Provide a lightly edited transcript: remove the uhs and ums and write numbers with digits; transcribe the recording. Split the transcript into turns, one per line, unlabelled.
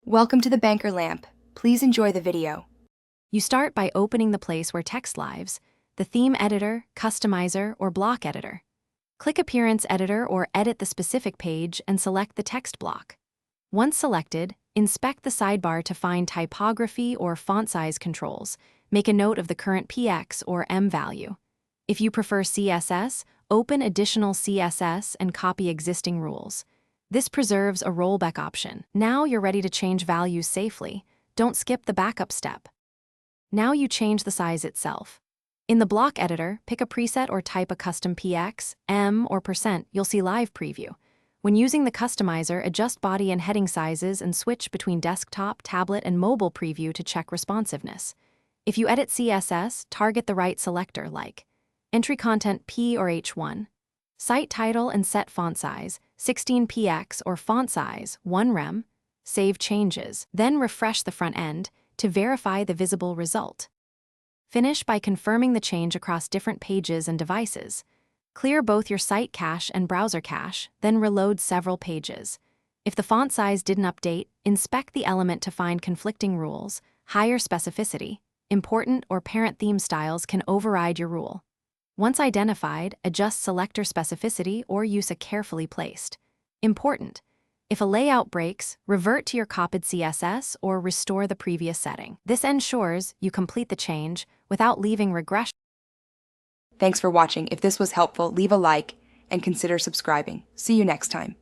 Welcome to the Banker Lamp. Please enjoy the video.
You start by opening the place where text lives, the theme editor, customizer, or block editor. Click Appearance Editor or edit the specific page and select the text block. Once selected, inspect the sidebar to find typography or font size controls. Make a note of the current PX or M value. If you prefer CSS, open additional CSS and copy existing rules. This preserves a rollback option. Now you're ready to change values safely. Don't skip the backup step. Now you change the size itself. In the block editor, pick a preset or type a custom PX, M, or %. You'll see live preview. When using the customizer, adjust body and heading sizes and switch between desktop, tablet, and mobile preview to check responsiveness. If you edit CSS, target the right selector like entry content P or H1. Site title and set font size, 16px or font size, 1 rem. Save changes, then refresh the front end to verify the visible result. Finish by confirming the change across different pages and devices. Clear both your site cache and browser cache, then reload several pages. If the font size didn't update, inspect the element to find conflicting rules. Higher specificity, important or parent theme styles can override your rule. Once identified, adjust selector specificity or use a carefully placed. Important. If a layout breaks, revert to your copied CSS or restore the previous setting. This ensures you complete the change without leaving regression.
Thanks for watching. If this was helpful, leave a like and consider subscribing. See you next time.